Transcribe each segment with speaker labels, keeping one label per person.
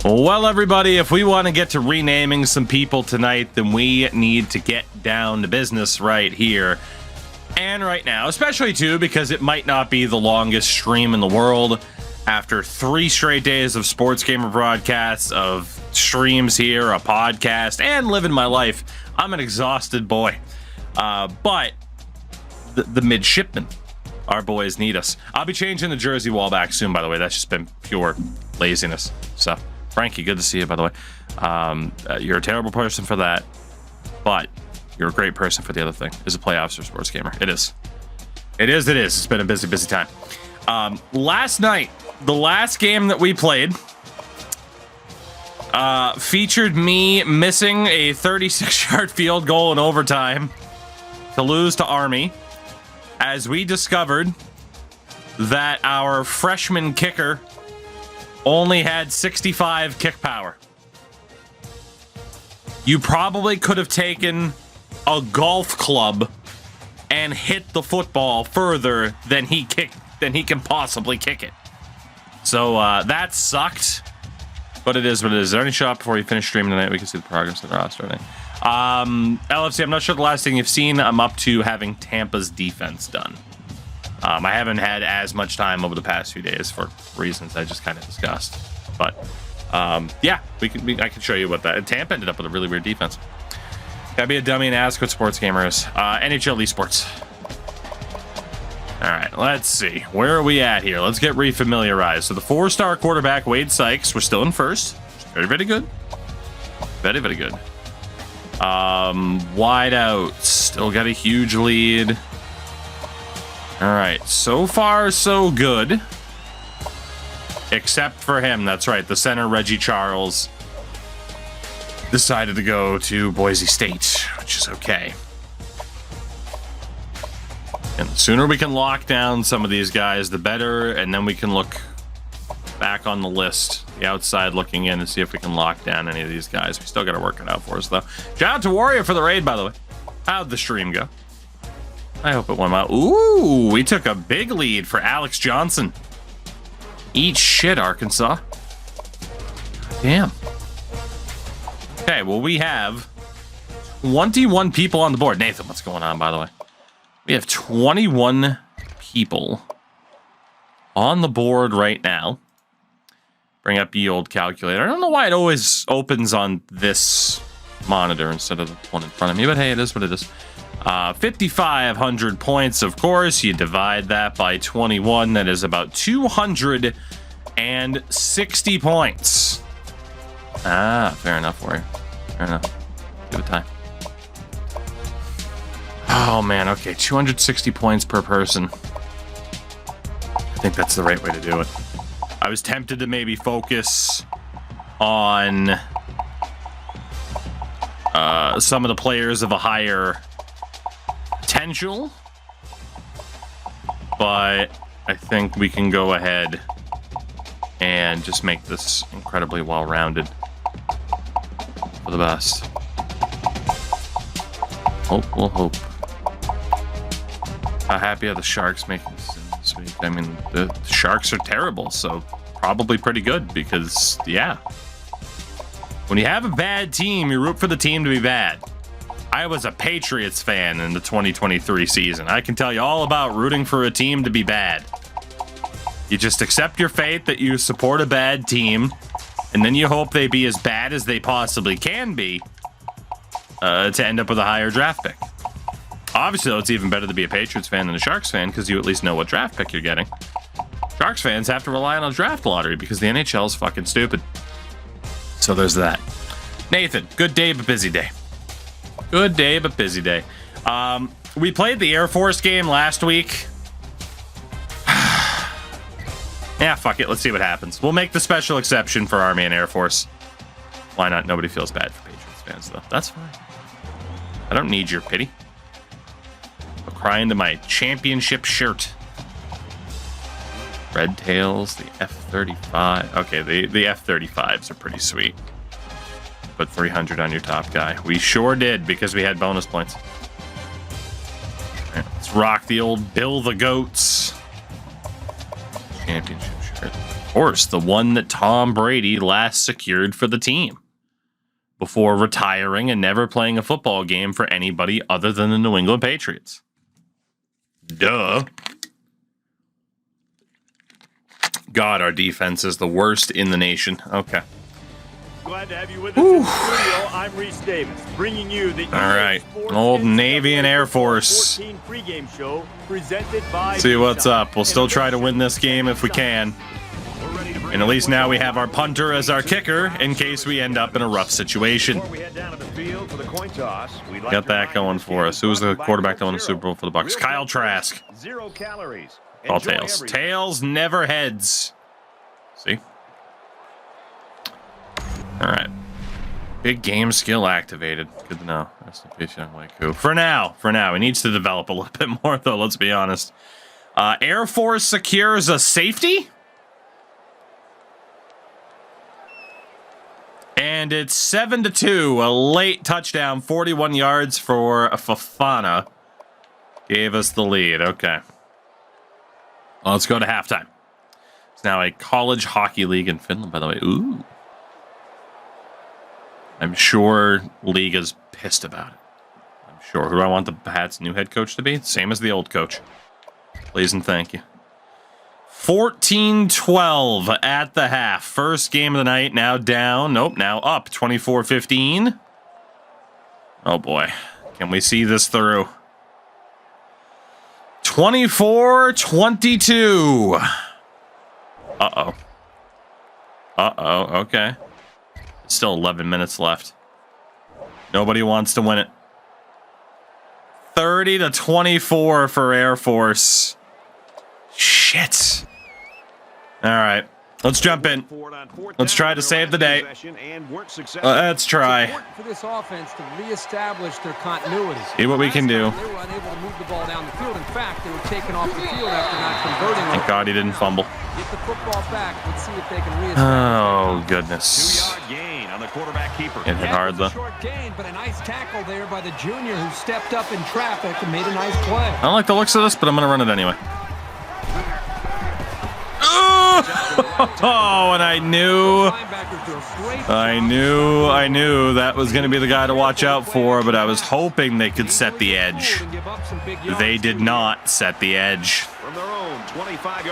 Speaker 1: Well, everybody, if we want to get to renaming some people tonight, then we need to get down to business right here and right now, especially, too, because it might not be the longest stream in the world. After 3 straight days of Sports Gamer broadcasts, of streams here, a podcast, and living my life, I'm an exhausted boy. But the midshipmen, our boys, need us. I'll be changing the jersey wall back soon, by the way. That's just been pure laziness. So, Frankie, good to see you, by the way. You're a terrible person for that, but you're a great person for the other thing. Is a playoffs or Sports Gamer. It is. It is. It's been a busy time. Last night, the last game that we played featured me missing a 36-yard field goal in overtime to lose to Army, as we discovered that our freshman kicker only had 65 kick power. You probably could have taken a golf club and hit the football further than he can possibly kick it. So that sucked, but it is what it is. Is there any shot before you finish streaming tonight? We can see the progress of the roster today. LFC, I'm not sure the last thing you've seen. I'm up to having Tampa's defense done. I haven't had as much time over the past few days for reasons I just kind of discussed. But yeah, I can show you what that. Tampa ended up with a really weird defense. Gotta be a dummy and ask what Sports Gamer is. NHL esports. All right, let's see. Where are we at here? Let's get refamiliarized. So the 4-star quarterback, Wade Sykes, we're still in first. Very, very good. Very, very good. Wide out. Still got a huge lead. All right, so far, so good. Except for him, that's right. The center, Reggie Charles, decided to go to Boise State, which is okay. And the sooner we can lock down some of these guys, the better, and then we can look back on the list, the outside looking in, and see if we can lock down any of these guys. We still got to work it out for us, though. Shout out to Warrior for the raid, by the way. How'd the stream go? I hope it went well. Ooh, we took a big lead for Alex Johnson. Eat shit, Arkansas. Damn. Okay, well, we have 21 people on the board. Nathan, what's going on, by the way? We have 21 people on the board right now. Bring up the old calculator. I don't know why it always opens on this monitor instead of the one in front of me, but hey, it is what it is. 5,500 points, of course. You divide that by 21. That is about 260 points. Ah, fair enough, Warrior. Fair enough. Give it time. Oh, man. Okay, 260 points per person. I think that's the right way to do it. I was tempted to maybe focus on some of the players of a higher potential, but I think we can go ahead and just make this incredibly well-rounded for the best. Hope, we'll hope. How happy are the Sharks making this week? I mean, the Sharks are terrible, so probably pretty good because, yeah. When you have a bad team, you root for the team to be bad. I was a Patriots fan in the 2023 season. I can tell you all about rooting for a team to be bad. You just accept your fate that you support a bad team, and then you hope they be as bad as they possibly can be to end up with a higher draft pick. Obviously, though, it's even better to be a Patriots fan than a Sharks fan because you at least know what draft pick you're getting. Sharks fans have to rely on a draft lottery because the NHL is fucking stupid. So there's that. Nathan, good day but busy day. Good day but busy day. We played the Air Force game last week. Yeah, fuck it. Let's see what happens. We'll make the special exception for Army and Air Force. Why not? Nobody feels bad for Patriots fans, though. That's fine. I don't need your pity. I'll cry into my championship shirt. Red Tails, the F-35. Okay, the F-35s are pretty sweet. Put 300 on your top guy. We sure did, because we had bonus points. All right, let's rock the old Bill the Goats championship shirt. course, the one that Tom Brady last secured for the team before retiring and never playing a football game for anybody other than the New England Patriots. Duh. God, our defense is the worst in the nation. Okay.
Speaker 2: Glad to have you with us in the studio. I'm Reese Davis, bringing you the
Speaker 1: all right, old Navy and Air Force.
Speaker 2: Pregame show presented by
Speaker 1: see what's up. We'll still try to win this game if we can. And at least now we have our punter as our kicker in case we end up in a rough situation. Got that going for us. Who was the quarterback that won the Super Bowl for the Bucs? Kyle Trask.
Speaker 2: 0 calories.
Speaker 1: All tails. Tails, never heads. See? All right. Big game skill activated. Good to know. Rest in peace, young Waku. For now. He needs to develop a little bit more, though, let's be honest. Air Force secures a safety? And it's 7-2. A late touchdown, 41 yards for Fafana. Gave us the lead. Okay. Well, let's go to halftime. It's now a college hockey league in Finland, by the way. Ooh. I'm sure Liga's pissed about it. I'm sure. Who do I want the Pats' new head coach to be? Same as the old coach. Please and thank you. 14-12 at the half. First game of the night. Now down. Nope, now up. 24-15. Oh, boy. Can we see this through? 24-22. Uh-oh. Uh-oh, okay. Still 11 minutes left. Nobody wants to win it. 30-24 for Air Force. Shit. All right. Let's jump in. Let's try to save the day. Let's try.
Speaker 3: For this offense to reestablish their continuity.
Speaker 1: See what we can do.
Speaker 3: They were unable to move the ball down the field. In fact, they were taken off the field after not converting.
Speaker 1: Thank God he didn't fumble.
Speaker 3: Get the football back. Let's see if they can reestablish.
Speaker 1: Oh, goodness.
Speaker 2: 2-yard gain on the quarterback keeper.
Speaker 1: It hit hard, though.
Speaker 3: Short gain, but a nice tackle there by the junior who stepped up in traffic and made a nice play.
Speaker 1: I don't like the looks of this, but I'm going to run it anyway. Oh, and I knew that was going to be the guy to watch out for, but I was hoping they could set the edge. They did not set the edge.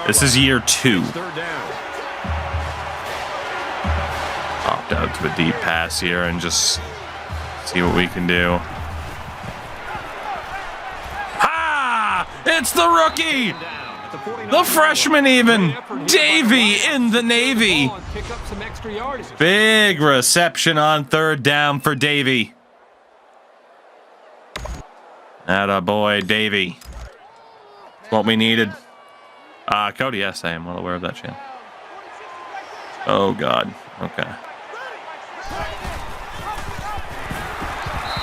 Speaker 1: This is year 2. Opt out to a deep pass here and just see what we can do. Ha! It's the rookie! The freshman even! Davey in the Navy! Big reception on third down for Davey. Atta boy, Davey. That's what we needed. Cody, yes, I am well aware of that channel. Oh, God. Okay.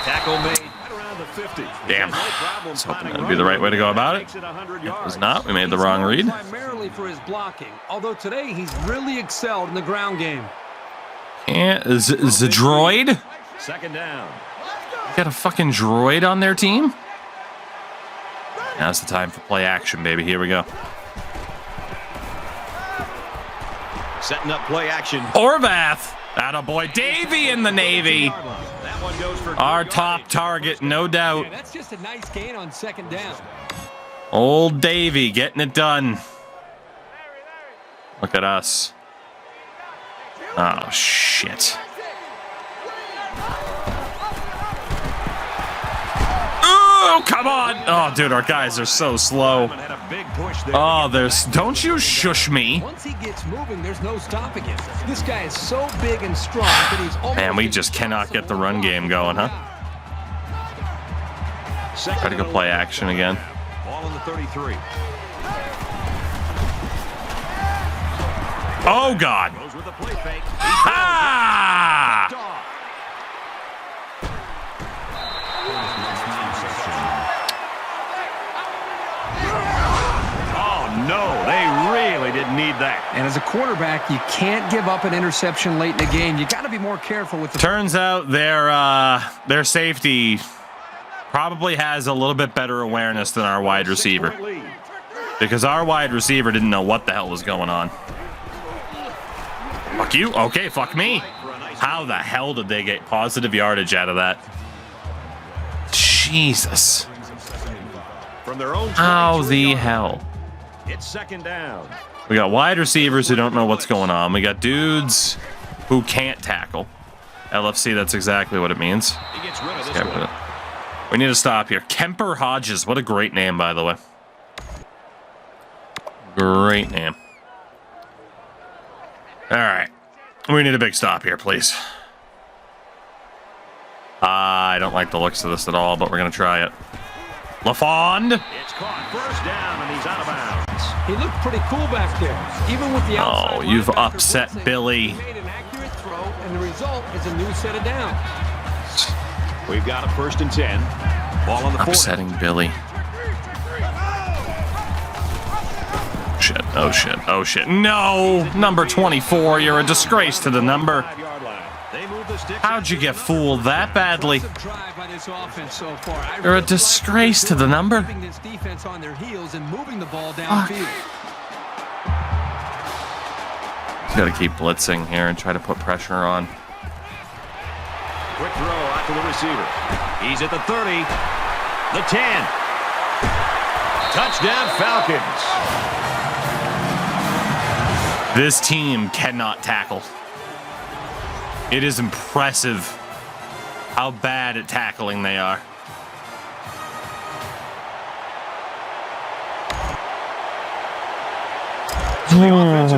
Speaker 2: Tackle made around the 50.
Speaker 1: Damn. I was hoping that would be the right way to go about it. It was not. We made the wrong read.
Speaker 3: Primarily for his blocking, although today he's really excelled in the ground game.
Speaker 1: Yeah, is a droid?
Speaker 2: Second down.
Speaker 1: Got a fucking droid on their team? Now's the time for play action, baby. Here we go.
Speaker 2: Setting up play action.
Speaker 1: Horvath. Atta boy, Davey in the Navy. Our top target, no doubt.
Speaker 3: Yeah, that's just a nice gain on second down.
Speaker 1: Old Davey getting it done. Look at us. Oh, shit. Oh, come on. Oh, dude, our guys are so slow. Oh, don't you shush me.
Speaker 3: Once he gets moving, there's no stopping him. This guy is so big and strong that he's almost...
Speaker 1: Man, we just cannot get the run game going, huh? Try to go play action again.
Speaker 2: Ball on the 33.
Speaker 1: Oh, God. Ha!
Speaker 2: No, they really didn't need that.
Speaker 3: And as a quarterback, you can't give up an interception late in the game. You got to be more careful with the...
Speaker 1: Turns out their safety probably has a little bit better awareness than our wide receiver. Because our wide receiver didn't know what the hell was going on. Fuck you. Okay, fuck me. How the hell did they get positive yardage out of that? Jesus.
Speaker 2: From their own
Speaker 1: How the hell?
Speaker 2: It's second down.
Speaker 1: We got wide receivers who don't know what's going on. We got dudes who can't tackle. LFC, that's exactly what it means.
Speaker 2: He gets rid of this one.
Speaker 1: We need to stop here. Kemper Hodges. What a great name, by the way. Great name. All right. We need a big stop here, please. I don't like the looks of this at all, but we're going to try it. LaFond.
Speaker 2: It's caught. First down, and he's out of bounds.
Speaker 3: He looked pretty cool back there. Even with the outside
Speaker 1: you've
Speaker 3: linebacker
Speaker 1: upset
Speaker 3: blitzing,
Speaker 1: Billy.
Speaker 3: He made an accurate throw, and the result is a new set of downs.
Speaker 2: We've got a 1st and 10. Ball on the 40.
Speaker 1: Upsetting Billy. Shit. Oh, shit. Oh, shit. No! Number 24, you're a disgrace to the number. How'd you get fooled that badly? You're a disgrace to the number.
Speaker 3: This defense on their heels and moving the ball downfield.
Speaker 1: Got to keep blitzing here and try to put pressure on.
Speaker 2: Quick throw out to the receiver. He's at the 30, the 10. Touchdown Falcons.
Speaker 1: This team cannot tackle. It is impressive how bad at tackling they are.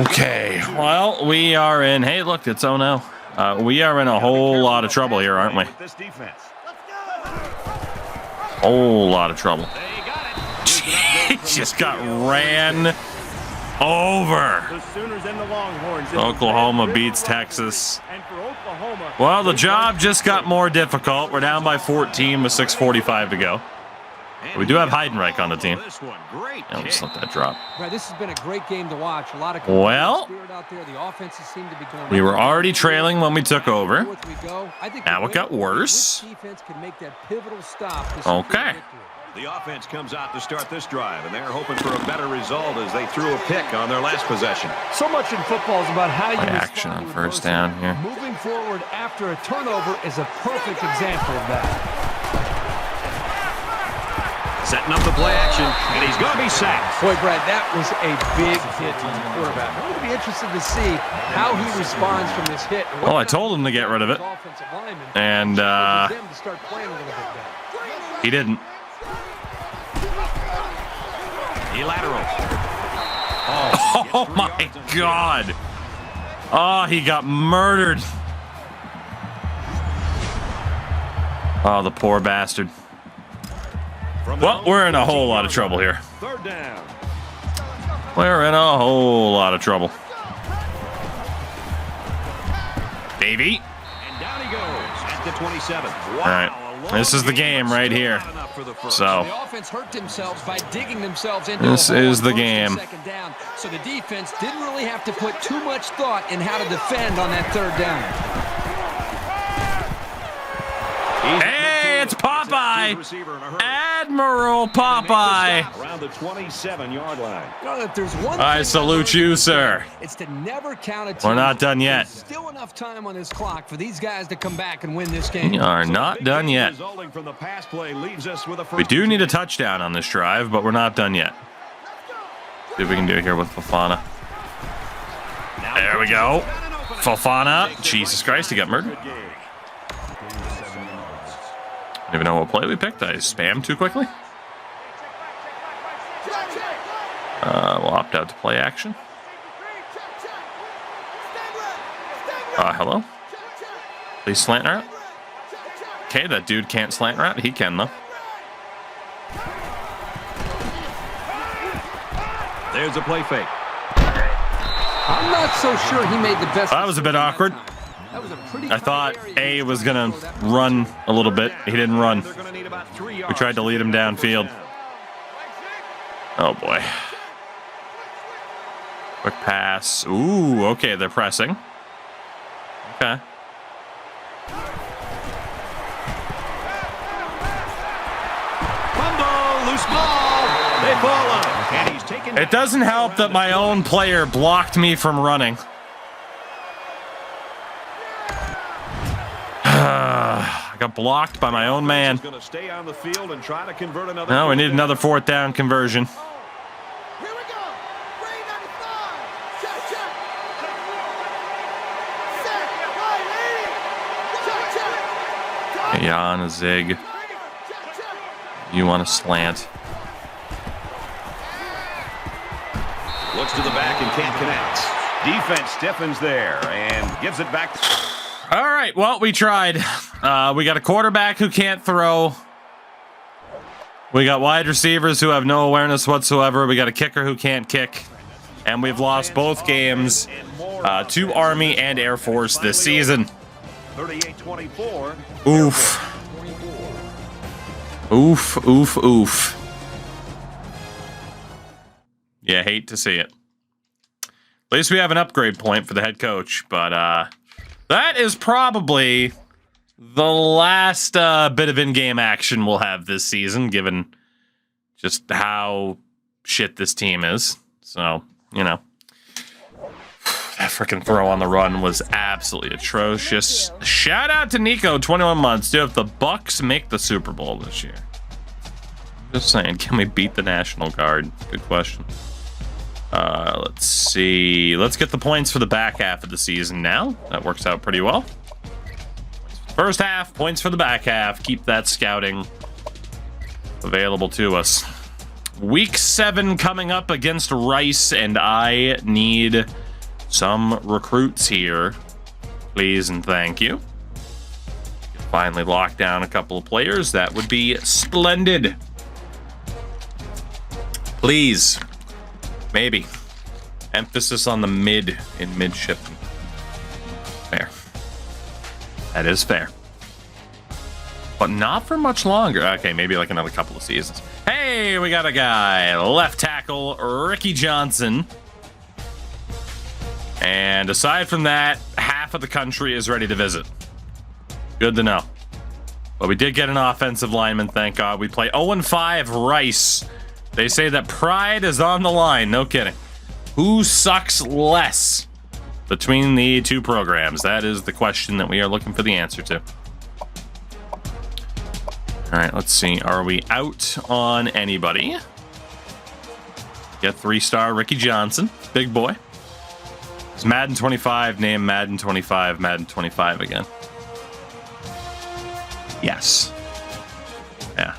Speaker 1: Okay, well, we are in... Hey, look, it's 0-0. We are in a whole lot of trouble here, aren't we? Whole lot of trouble. He just got ran over. Oklahoma beats Texas. Well, the job just got more difficult. We're down by 14 with 6:45 to go. We do have Heidenreich on the team. Yeah, just let that drop.
Speaker 3: Right, this has been a great game to watch. A lot of spirit out there. The offenses seem to be going.
Speaker 1: We were already trailing when we took over.
Speaker 3: Now
Speaker 1: it got worse. Okay.
Speaker 2: The offense comes out to start this drive, and they're hoping for a better result as they threw a pick on their last possession.
Speaker 3: So much in football is about how you
Speaker 1: action on first down here.
Speaker 3: Moving forward after a turnover is a perfect example of that.
Speaker 2: Setting up the play action, and he's going to be sacked.
Speaker 3: Boy, Brad, that was a big hit on the quarterback. I'm going to be interested to see how he responds from this hit.
Speaker 1: Well, I told him to get rid of it, and he didn't.
Speaker 2: He laterals.
Speaker 1: Oh my God. Oh, he got murdered. Oh, the poor bastard. Well, we're in a whole lot of trouble here.
Speaker 2: Third down.
Speaker 1: We're in a whole lot of trouble. Davey.
Speaker 2: And down he goes at the 27. Wow.
Speaker 1: All right. This is the game right here. So
Speaker 3: the offense hurt themselves by digging themselves into
Speaker 1: this is the game.
Speaker 3: Down, so the defense didn't really have to put too much thought in how to defend on that third down.
Speaker 1: Hey, it's Popeye. Admiral Popeye.
Speaker 2: Around the 27-yard line.
Speaker 1: I salute you, sir.
Speaker 3: It's to never count a team.
Speaker 1: We're not done yet.
Speaker 3: There's still enough time on this clock for these guys to come back and win this game.
Speaker 1: We are not done yet. We do need a touchdown on this drive, but we're not done yet. See what we can do here with Fofana. There we go. Fofana. Jesus Christ, he got murdered. I don't even know what play we picked. I spammed too quickly. We'll opt out to play action. Hello? Please slant route. Okay, that dude can't slant route. He can, though.
Speaker 2: There's a play fake.
Speaker 3: I'm not so sure he made the best.
Speaker 1: That was a bit awkward. I thought A was going to run a little bit. He didn't run. We tried to lead him downfield. Oh, boy. Quick pass. Ooh, okay, they're pressing. Okay.
Speaker 2: Fumble, loose ball. They fall on it. And he's taken.
Speaker 1: It doesn't help that my own player blocked me from running. got blocked by my own man.
Speaker 2: Gonna stay on the field and try to convert another.
Speaker 1: No, we need another 4th down conversion.
Speaker 4: Here we go. 395. Check, check. Set. Right, 80. Check, check.
Speaker 1: Hey, on a zig.
Speaker 4: Check, check.
Speaker 1: You want a slant.
Speaker 2: Looks to the back and can't connect. Defense stiffens there and gives it back.
Speaker 1: All right, well, we tried. We got a quarterback who can't throw. We got wide receivers who have no awareness whatsoever. We got a kicker who can't kick. And we've lost both games to Army and Air Force this season.
Speaker 2: 38-24.
Speaker 1: Oof. Oof, oof, oof. Yeah, hate to see it. At least we have an upgrade point for the head coach, but that is probably the last bit of in-game action we'll have this season, given just how shit this team is. So, you know, that freaking throw on the run was absolutely atrocious. Shout out to Nico, 21 months. Dude, if the Bucks make the Super Bowl this year, just saying, can we beat the National Guard? Good question. Let's see. Let's get the points for the back half of the season now. That works out pretty well. First half, points for the back half. Keep that scouting available to us. Week 7 coming up against Rice, and I need some recruits here. Please and thank you. Finally lock down a couple of players. That would be splendid. Please. Maybe. Emphasis on the mid in midshipman. Fair. That is fair. But not for much longer. Okay, maybe like another couple of seasons. Hey, we got a guy. Left tackle, Ricky Johnson. And aside from that, half of the country is ready to visit. Good to know. But we did get an offensive lineman, thank God. We play 0-5 Rice. They say that pride is on the line. No kidding. Who sucks less between the two programs? That is the question that we are looking for the answer to. All right, let's see. Are we out on anybody? Get 3-star Ricky Johnson. Big boy. Is Madden 25 named Madden 25, Madden 25 again? Yes. Yeah.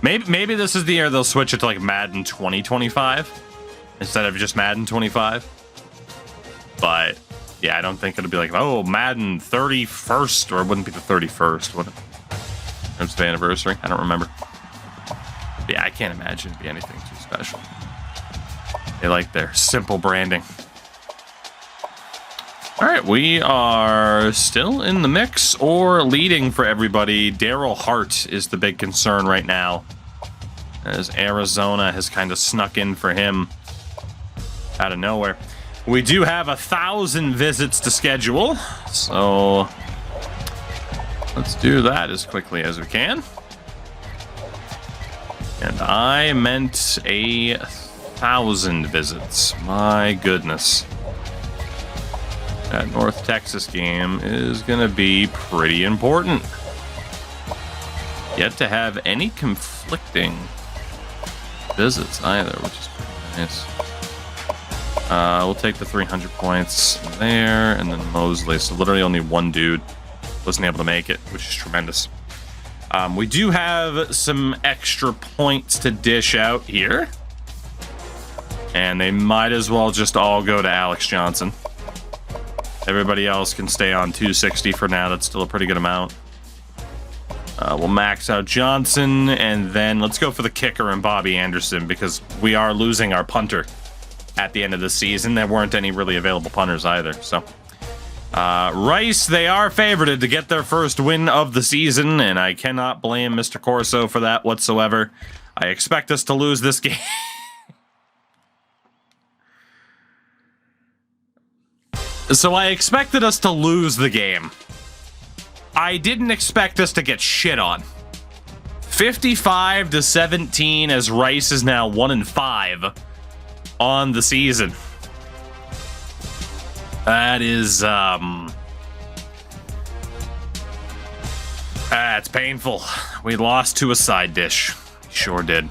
Speaker 1: Maybe this is the year they'll switch it to like Madden 2025 instead of just Madden 25. But yeah, I don't think it'll be like, oh, Madden 31st, or it wouldn't be the 31st, would it? It's the anniversary. I don't remember. But yeah, I can't imagine it'd be anything too special. They like their simple branding. All right, we are still in the mix or leading for everybody. Daryl Hart is the big concern right now, as Arizona has kind of snuck in for him out of nowhere. We do have 1,000 visits to schedule, so let's do that as quickly as we can. And I meant 1,000 visits. My goodness. That North Texas game is going to be pretty important. Yet to have any conflicting visits either, which is pretty nice. We'll take the 300 points there, and then Mosley. So literally only one dude wasn't able to make it, which is tremendous. We do have some extra points to dish out here. And they might as well just all go to Alex Johnson. Everybody else can stay on 260 for now. That's still a pretty good amount. We'll max out Johnson, and then let's go for the kicker and Bobby Anderson, because we are losing our punter at the end of the season. There weren't any really available punters either. So Rice, they are favored to get their first win of the season, and I cannot blame Mr. Corso for that whatsoever. I expect us to lose this game. So I expected us to lose the game. I didn't expect us to get shit on. 55-17 as Rice is now 1-5 on the season. That is It's painful. We lost to a side dish. Sure did.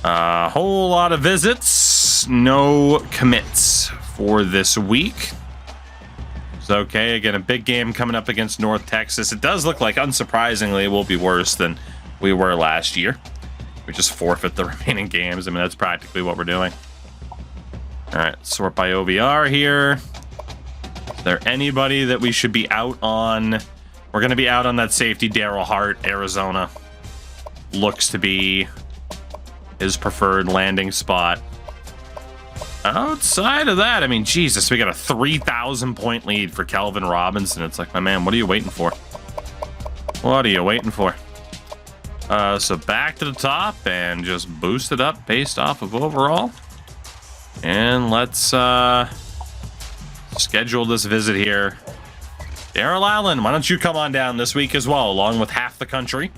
Speaker 1: A whole lot of visits. No commits for this week. It's okay. Again, a big game coming up against North Texas. It does look like, unsurprisingly, it will be worse than we were last year. We just forfeit the remaining games. I mean, that's practically what we're doing. All right, sort by OVR here. Is there anybody that we should be out on? We're going to be out on that safety, Daryl Hart, Arizona. Looks to be his preferred landing spot. Outside of that, I mean, Jesus, we got a 3,000-point lead for Kelvin Robinson. It's like, my man, what are you waiting for? What are you waiting for? So back to the top and just boost it up based off of overall. And let's schedule this visit here. Daryl Allen, why don't you come on down this week as well, along with half the country?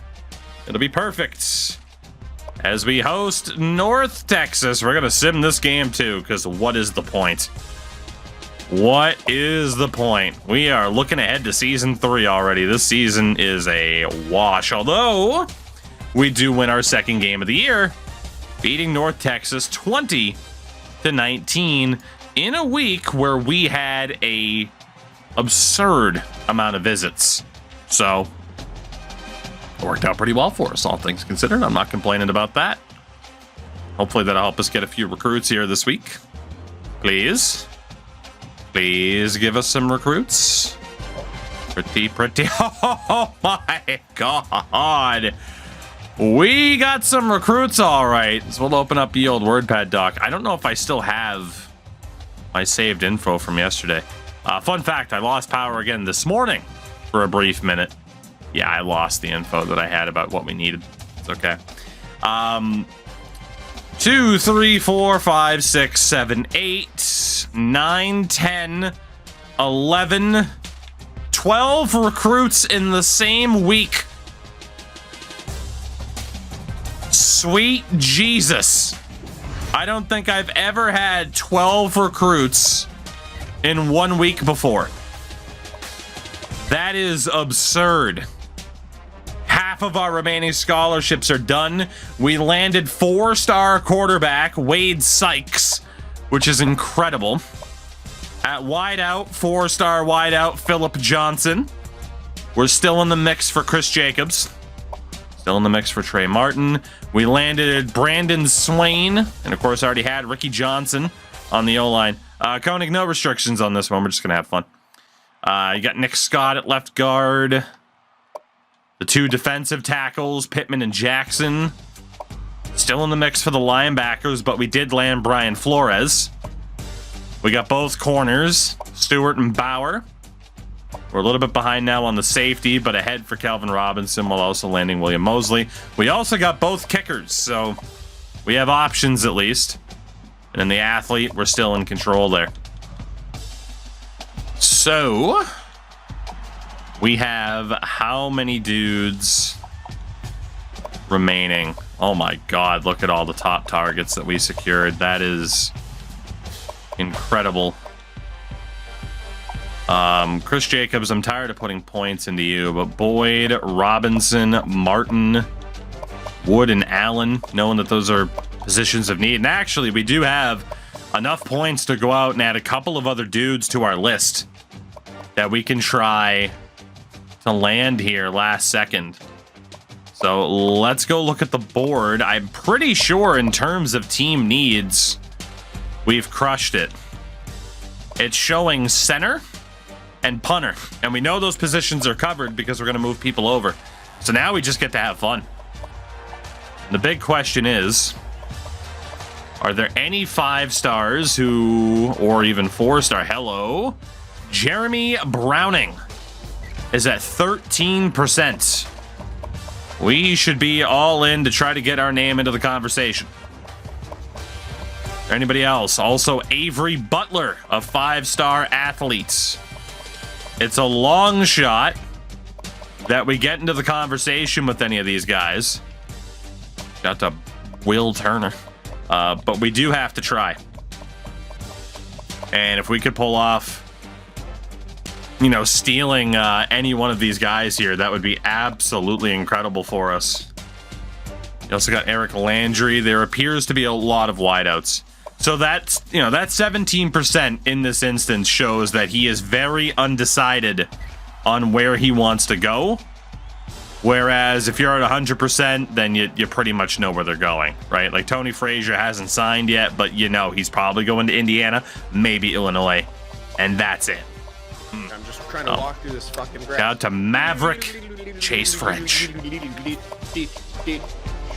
Speaker 1: It'll be perfect. As we host North Texas, we're going to sim this game too, because what is the point? What is the point? We are looking ahead to season 3 already. This season is a wash, although we do win our second game of the year, beating North Texas 20-19 in a week where we had a absurd amount of visits. So it worked out pretty well for us, all things considered. I'm not complaining about that. Hopefully that'll help us get a few recruits here this week. Please give us some recruits. Pretty. Oh my God. We got some recruits, all right. So we'll open up the old WordPad doc. I don't know if I still have my saved info from yesterday. Fun fact, I lost power again this morning for a brief minute. Yeah, I lost the info that I had about what we needed. It's okay. 2, 3, 4, 5, 6, 7, 8, 9, 10, 11, 12 recruits in the same week. Sweet Jesus. I don't think I've ever had 12 recruits in 1 week before. That is absurd. Half of our remaining scholarships are done. We landed 4-star quarterback Wade Sykes, which is incredible. At wideout, 4-star wideout Philip Johnson. We're still in the mix for Chris Jacobs. Still in the mix for Trey Martin. We landed Brandon Swain. And of course, I already had Ricky Johnson on the O-line. Koenig, no restrictions on this one. We're just going to have fun. You got Nick Scott at left guard. The 2 defensive tackles, Pittman and Jackson. Still in the mix for the linebackers, but we did land Brian Flores. We got both corners, Stewart and Bauer. We're a little bit behind now on the safety, but ahead for Calvin Robinson while also landing William Mosley. We also got both kickers, so we have options at least. And then the athlete, we're still in control there. So we have how many dudes remaining? Oh my God, look at all the top targets that we secured. That is incredible. Chris Jacobs, I'm tired of putting points into you, but Boyd, Robinson, Martin, Wood, and Allen, knowing that those are positions of need. And actually, we do have enough points to go out and add a couple of other dudes to our list that we can try to land here last second. So let's go look at the board. I'm pretty sure in terms of team needs, we've crushed it. It's showing center and punter. And we know those positions are covered because we're going to move people over. So now we just get to have fun. The big question is, are there any 5-stars who, or even 4-star? Hello. Jeremy Browning is at 13%. We should be all in to try to get our name into the conversation. Anybody else? Also, Avery Butler, a 5-star athlete. It's a long shot that we get into the conversation with any of these guys. Got to Will Turner. But we do have to try. And if we could pull off you know, stealing any one of these guys here, that would be absolutely incredible for us. You also got Eric Landry. There appears to be a lot of wideouts. So that's, you know, that 17% in this instance shows that he is very undecided on where he wants to go. Whereas if you're at 100%, then you pretty much know where they're going, right? Like Tony Frazier hasn't signed yet, but you know he's probably going to Indiana, maybe Illinois, and that's it.
Speaker 5: I'm just trying to walk through this fucking grass.
Speaker 1: Shout out to Maverick Chase French.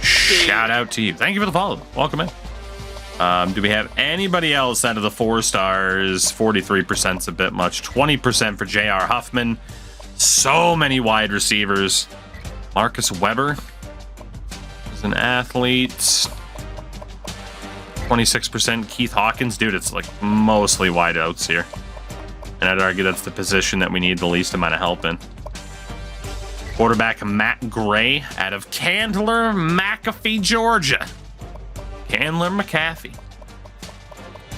Speaker 1: Shout out to you. Thank you for the follow. Welcome in. Do we have anybody else out of the 4 stars? 43% is a bit much. 20% for J.R. Huffman. So many wide receivers. Marcus Weber is an athlete. 26% Keith Hawkins. Dude, it's like mostly wideouts here. And I'd argue that's the position that we need the least amount of help in. Quarterback Matt Gray out of Candler, McAfee, Georgia. Candler McAfee.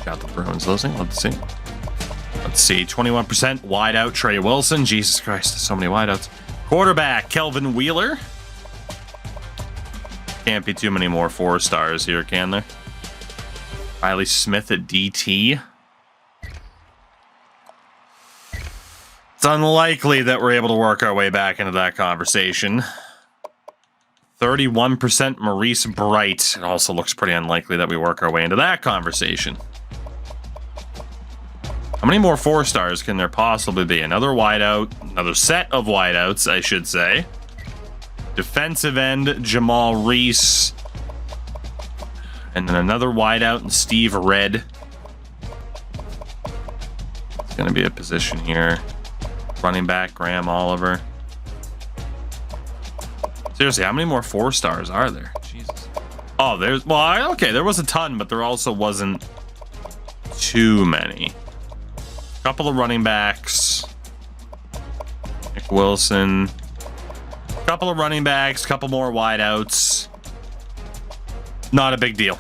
Speaker 1: Got the Bruins losing. Let's see. 21% wideout Trey Wilson. Jesus Christ, there's so many wideouts. Quarterback Kelvin Wheeler. Can't be too many more 4 stars here, can there? Riley Smith at DT. It's unlikely that we're able to work our way back into that conversation. 31% Maurice Bright. It also looks pretty unlikely that we work our way into that conversation. How many more 4 stars can there possibly be? Another wideout, another set of wideouts, I should say. Defensive end, Jamal Reese. And then another wideout and Steve Red. It's going to be a position here. Running back, Graham Oliver. Seriously, how many more 4 stars are there? Jesus. Oh, there's... Well, okay, there was a ton, but there also wasn't too many. Couple of running backs. Nick Wilson. Couple of running backs. Couple more wideouts. Not a big deal.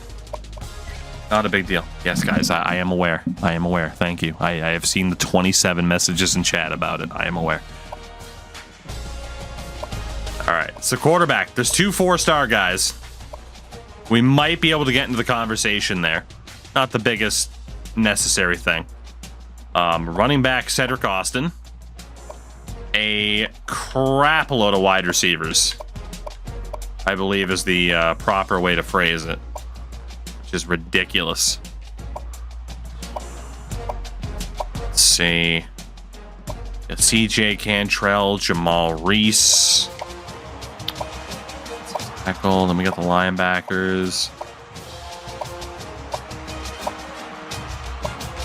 Speaker 1: Not a big deal. Yes, guys, I am aware. I am aware. Thank you. I have seen the 27 messages in chat about it. I am aware. All right, so quarterback. There's 2 4-star guys. We might be able to get into the conversation there. Not the biggest necessary thing. Running back Cedric Austin. A crap load of wide receivers, I believe is the proper way to phrase it. Which is ridiculous. Let's see. Got CJ Cantrell, Jamal Reese. Tackle. Then we got the linebackers.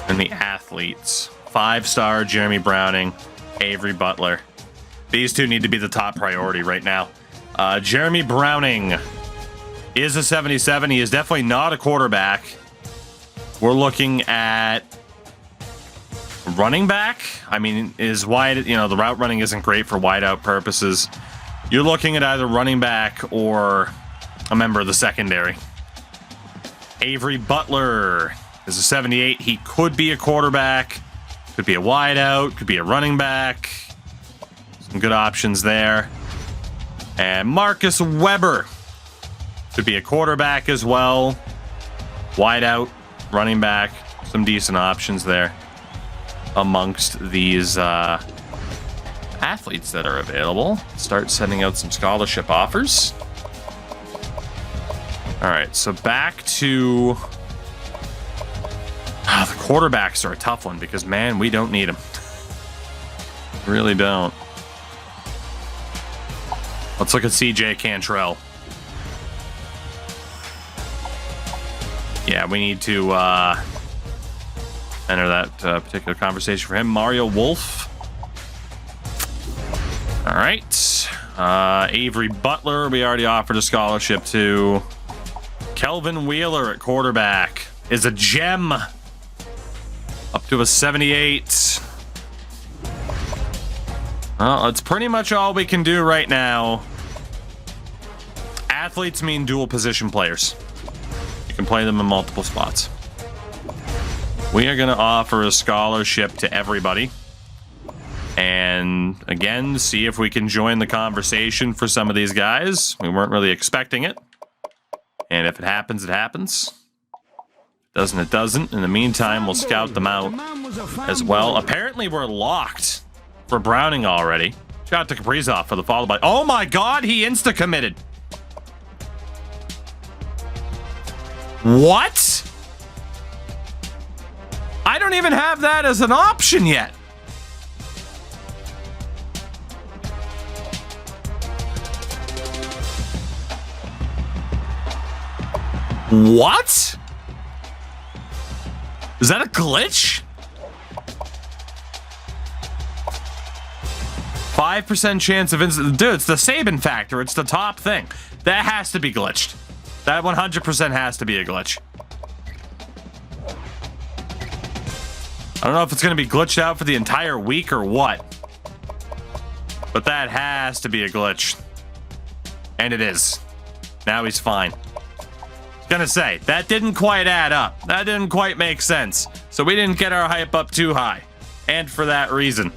Speaker 1: And the athletes. 5-star Jeremy Browning, Avery Butler. These 2 need to be the top priority right now. Jeremy Browning is a 77. He is definitely not a quarterback. We're looking at running back. I mean, is wide, you know, the route running isn't great for wideout purposes. You're looking at either running back or a member of the secondary. Avery Butler is a 78. He could be a quarterback, could be a wideout, could be a running back. Some good options there. And Marcus Weber could be a quarterback as well. Wideout, running back, some decent options there amongst these athletes that are available. Start sending out some scholarship offers. All right, so back to... the quarterbacks are a tough one because, man, we don't need them. Really don't. Let's look at CJ Cantrell. Yeah, we need to enter that particular conversation for him. Mario Wolf. All right. Avery Butler, we already offered a scholarship to. Kelvin Wheeler at quarterback is a gem. Up to a 78. Well, it's pretty much all we can do right now. Athletes mean dual position players. You can play them in multiple spots. We are going to offer a scholarship to everybody. And again, see if we can join the conversation for some of these guys. We weren't really expecting it. And if it happens, it happens. Doesn't, it doesn't. In the meantime, we'll scout them out as well. Apparently, we're locked for Browning already. Shout out to Kaprizov for the follow by. Oh my God, he insta-committed. What? I don't even have that as an option yet. What? Is that a glitch? 5% chance of instant. Dude, it's the Saban factor. It's the top thing. That has to be glitched. That 100% has to be a glitch. I don't know if it's going to be glitched out for the entire week or what. But that has to be a glitch. And it is. Now he's fine. Gonna say, that didn't quite add up. That didn't quite make sense. So we didn't get our hype up too high. And for that reason.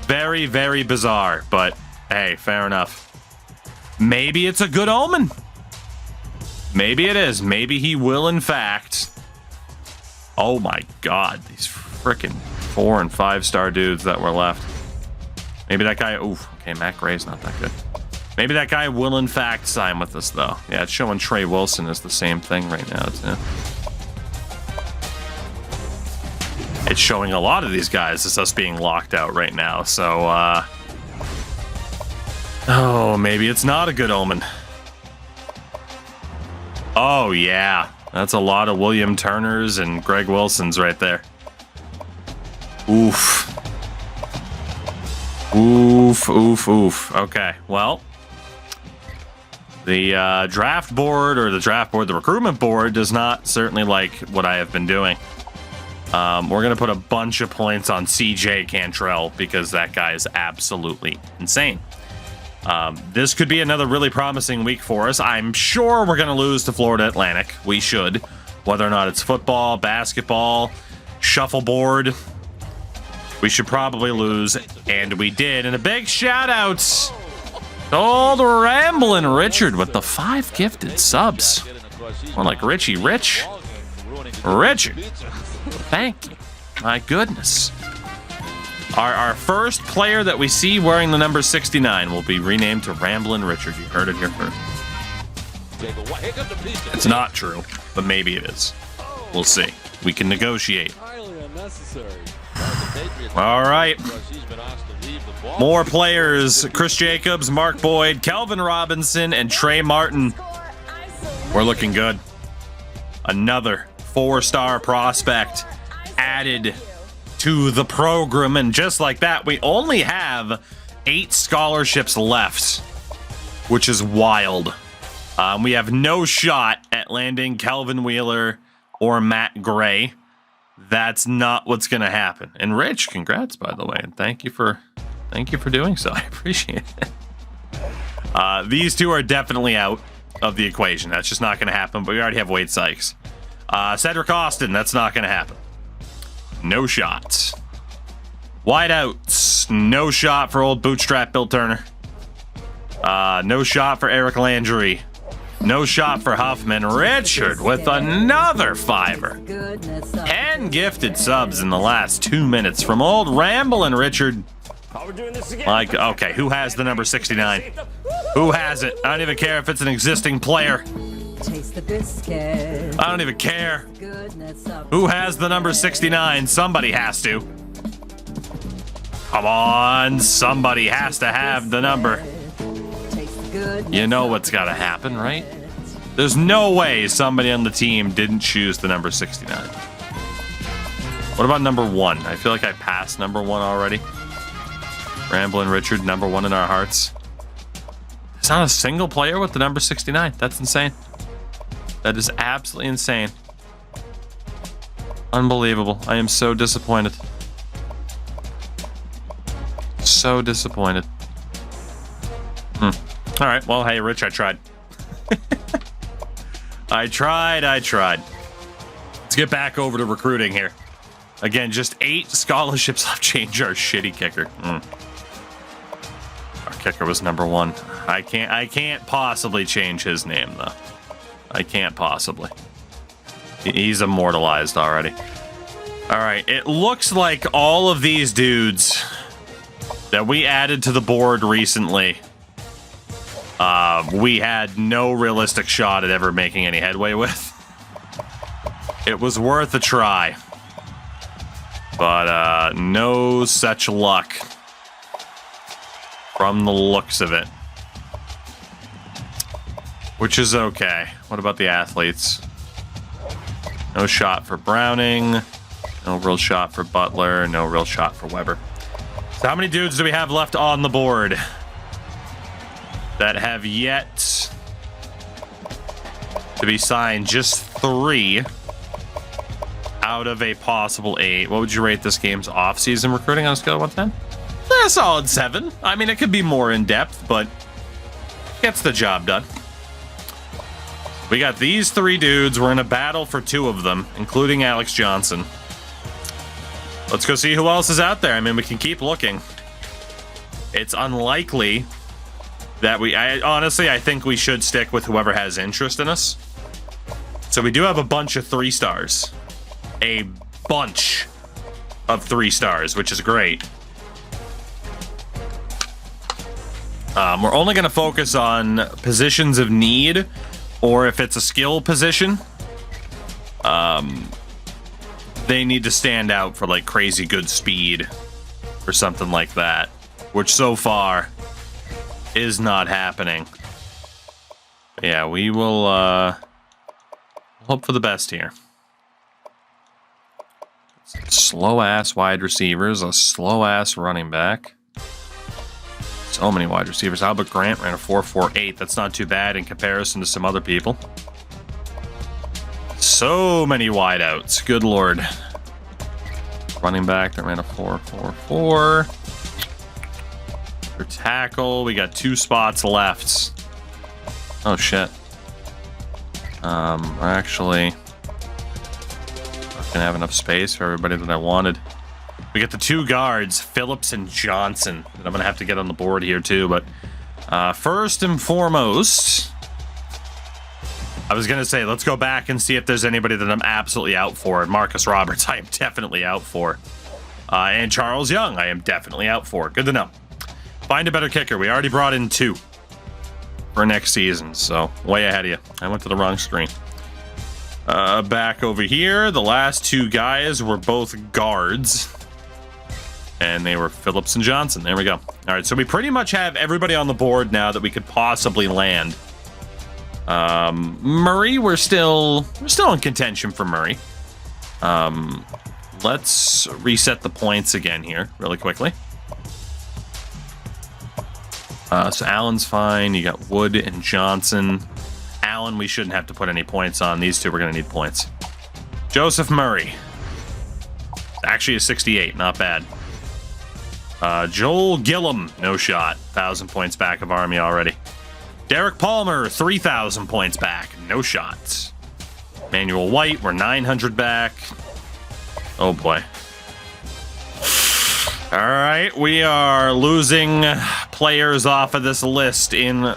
Speaker 1: Very, very bizarre. But, hey, fair enough. Maybe it's a good omen. Maybe it is. Maybe he will, in fact. Oh my God. These frickin' 4- and 5-star dudes that were left. Maybe that guy... Oof. Okay, Matt Gray's not that good. Maybe that guy will, in fact, sign with us, though. Yeah, it's showing Trey Wilson is the same thing right now, too. It's showing a lot of these guys as us being locked out right now, so, oh, maybe it's not a good omen. Oh, yeah. That's a lot of William Turners and Greg Wilsons right there. Oof. Oof, oof, oof. Okay, well... The draft board, the recruitment board does not certainly like what I have been doing. We're going to put a bunch of points on CJ Cantrell because that guy is absolutely insane. This could be another really promising week for us. I'm sure we're going to lose to Florida Atlantic. We should. Whether or not it's football, basketball, shuffleboard, we should probably lose. And we did. And a big shout out old Ramblin' Richard with the 5 gifted subs. More like Richie Rich. Richard. Thank you. My goodness. Our first player that we see wearing the number 69 will be renamed to Ramblin' Richard. You heard it here first. It's not true, but maybe it is. We'll see. We can negotiate. All right. More players. Chris Jacobs, Mark Boyd, Kelvin Robinson, and Trey Martin. We're looking good. Another 4-star prospect added to the program. And just like that, we only have 8 scholarships left, which is wild. We have no shot at landing Kelvin Wheeler or Matt Gray. That's not what's going to happen. And Rich, congrats, by the way. And thank you for doing so. I appreciate it. These two are definitely out of the equation. That's just not going to happen. But we already have Wade Sykes. Cedric Austin, that's not going to happen. No shots. Wideouts, no shot for old bootstrap Bill Turner. No shot for Eric Landry. No shot for Huffman. Richard with another 5er. 10 gifted subs in the last 2 minutes from old Ramblin' Richard. Like, okay, who has the number 69? Who has it? I don't even care if it's an existing player. I don't even care. Who has the number 69? Somebody has to. Come on, somebody has to have the number. You know what's got to happen, right? There's no way somebody on the team didn't choose the number 69. What about number 1? I feel like I passed number 1 already. Ramblin' Richard, number 1 in our hearts. There's not a single player with the number 69. That's insane. That is absolutely insane. Unbelievable. I am so disappointed. So disappointed. All right. Well, hey, Rich, I tried. I tried. Let's get back over to recruiting here. Again, just 8 scholarships left. Change our shitty kicker. Our kicker was number 1. I can't possibly change his name though. I can't possibly. He's immortalized already. All right, it looks like all of these dudes that we added to the board recently, we had no realistic shot at ever making any headway with. It was worth a try, but no such luck from the looks of it, which is okay. What about the athletes? No shot for Browning, no real shot for Butler, no real shot for Weber. So how many dudes do we have left on the board that have yet to be signed? Just 3 out of a possible 8. What would you rate this game's off-season recruiting on a scale of 1 to 10? A solid 7. I mean, it could be more in-depth, but gets the job done. We got these 3 dudes. We're in a battle for 2 of them, including Alex Johnson. Let's go see who else is out there. I mean, we can keep looking. It's unlikely that honestly, I think we should stick with whoever has interest in us. So we do have a bunch of 3 stars. A bunch of 3 stars, which is great. We're only going to focus on positions of need, or if it's a skill position, they need to stand out for like crazy good speed or something like that, which so far is not happening. Yeah, we will hope for the best here. Slow ass wide receivers, a slow ass running back. So many wide receivers. Albert Grant ran a 4.48. That's not too bad in comparison to some other people. So many wideouts. Good lord. Running back that ran a 4.44. For tackle, we got 2 spots left. Oh shit. We're actually not gonna have enough space for everybody that I wanted. We get the 2 guards, Phillips and Johnson, that I'm gonna have to get on the board here too. But first and foremost, I was gonna say let's go back and see if there's anybody that I'm absolutely out for. And Marcus Roberts, I am definitely out for. And Charles Young, I am definitely out for. Good to know. Find a better kicker. We already brought in 2 for next season, so way ahead of you. I went to the wrong screen. Back over here, the last 2 guys were both guards, and they were Phillips and Johnson. There we go. All right, so we pretty much have everybody on the board now that we could possibly land. Murray, we're still in contention for Murray. Let's reset the points again here really quickly. So Allen's fine. You got Wood and Johnson. Allen, we shouldn't have to put any points on. These 2 we're going to need points. Joseph Murray. Actually a 68. Not bad. Joel Gillum. No shot. 1,000 points back of Army already. Derek Palmer. 3,000 points back. No shots. Manuel White. We're 900 back. Oh boy. All right, we are losing players off of this list in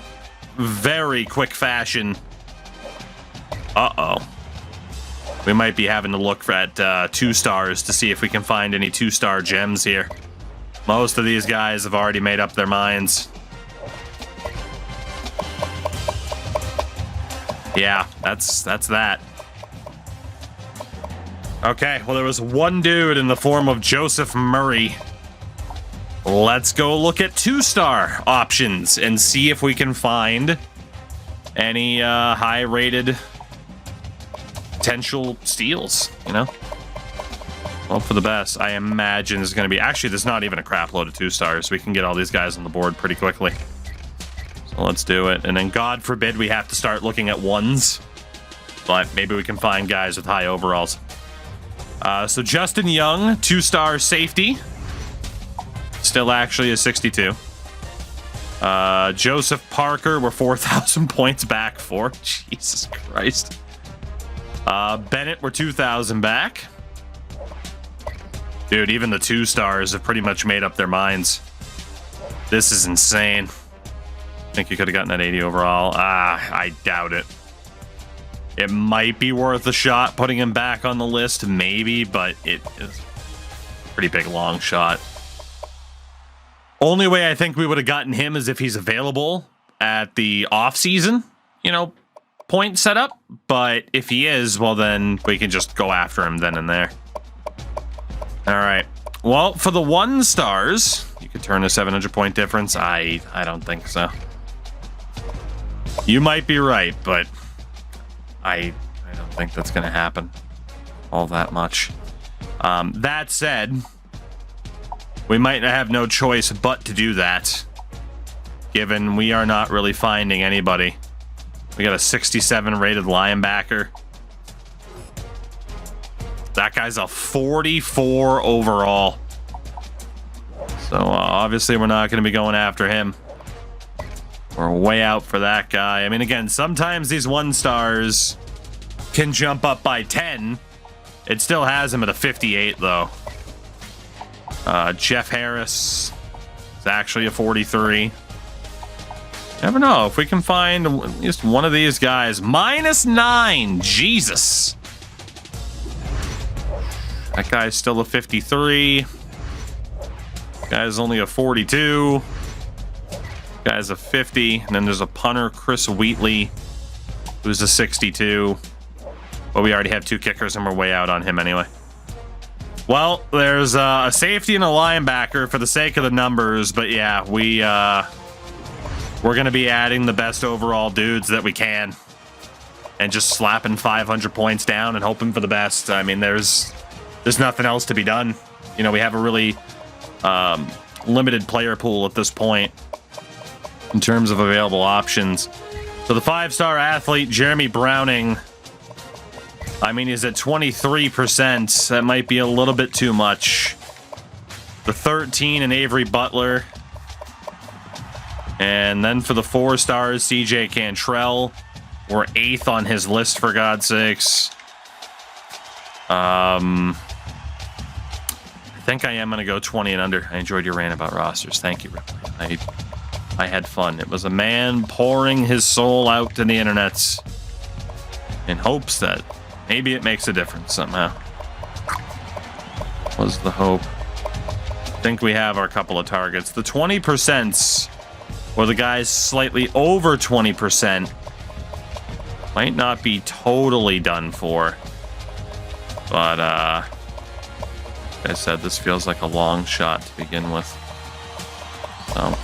Speaker 1: very quick fashion. Uh-oh. We might be having to look at 2 stars to see if we can find any 2-star gems here. Most of these guys have already made up their minds. Yeah, that's that. Okay, well, there was 1 dude in the form of Joseph Murray. Let's go look at 2-star options and see if we can find any high-rated potential steals, you know? Hope for the best. I imagine there's going to be... Actually, there's not even a crap load of 2-stars. We can get all these guys on the board pretty quickly. So let's do it. And then, God forbid, we have to start looking at 1s. But maybe we can find guys with high overalls. So Justin Young, 2-star safety. Still actually a 62. Joseph Parker, we're 4,000 points back for. Jesus Christ. Bennett, we're 2,000 back. Dude, even the 2 stars have pretty much made up their minds. This is insane. I think you could have gotten that 80 overall. I doubt it. It might be worth a shot putting him back on the list, maybe, but it is a pretty big long shot. Only way I think we would have gotten him is if he's available at the off-season, point setup. But if he is, well, then we can just go after him then and there. All right. Well, for the 1 stars, you could turn a 700-point difference. I don't think so. You might be right, but I don't think that's going to happen all that much. That said, we might have no choice but to do that, given we are not really finding anybody. We got a 67 rated linebacker. That guy's a 44 overall. So obviously we're not going to be going after him. We're way out for that guy. I mean, again, sometimes these 1 stars can jump up by 10. It still has him at a 58, though. Jeff Harris is actually a 43. Never know if we can find at least one of these guys. -9. Jesus. That guy's still a 53. Guy's only a 42. Guy's a 50. And then there's a punter, Chris Wheatley, who's a 62. But we already have 2 kickers and we're way out on him anyway. Well, there's a safety and a linebacker for the sake of the numbers. But yeah, we're going to be adding the best overall dudes that we can. And just slapping 500 points down and hoping for the best. I mean, there's nothing else to be done. We have a really limited player pool at this point in terms of available options. So the 5-star athlete, Jeremy Browning, I mean, he's at 23%. That might be a little bit too much. The 13 and Avery Butler. And then for the 4 stars, CJ Cantrell. We're 8th on his list, for God's sakes. I think I am going to go 20 and under. I enjoyed your rant about rosters. Thank you, Ripley. I had fun. It was a man pouring his soul out to the internets in hopes that maybe it makes a difference somehow. Was the hope. I think we have our couple of targets. The 20%, or the guys slightly over 20%, might not be totally done for. But, like I said, this feels like a long shot to begin with. So,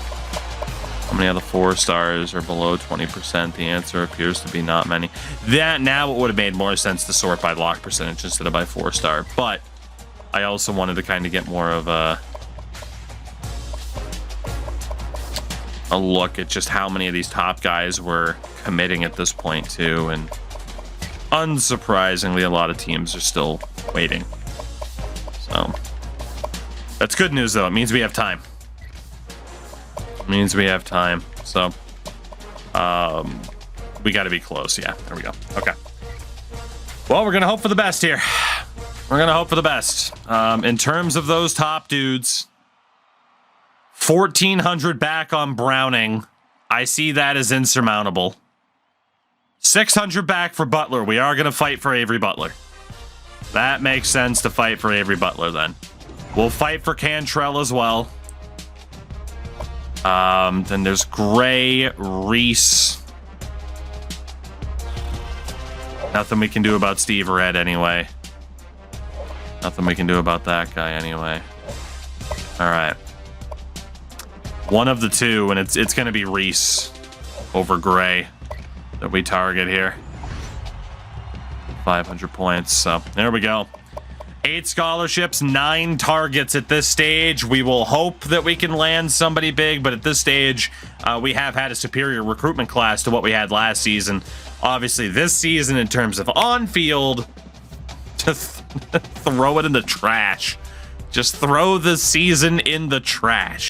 Speaker 1: how many of the 4 stars are below 20%? The answer appears to be not many. That now it would have made more sense to sort by lock percentage instead of by 4-star. But I also wanted to kind of get more of a look at just how many of these top guys were committing at this point too. And unsurprisingly, a lot of teams are still waiting. So that's good news, though. It means we have time. It means we have time. So we got to be close. Yeah, there we go. Okay. Well, we're going to hope for the best here. We're going to hope for the best. In terms of those top dudes, 1,400 back on Browning. I see that as insurmountable. 600 back for Butler. We are going to fight for Avery Butler. That makes sense to fight for Avery Butler then. We'll fight for Cantrell as well. Then there's Gray, Reese. Nothing we can do about Steve Red anyway. Nothing we can do about that guy anyway. All right. One of the two, and it's going to be Reese over Gray that we target here. 500 points. So there we go. 8 scholarships, 9 targets at this stage. We will hope that we can land somebody big, but at this stage, we have had a superior recruitment class to what we had last season. Obviously, this season, in terms of on-field, just throw it in the trash. Just throw the season in the trash.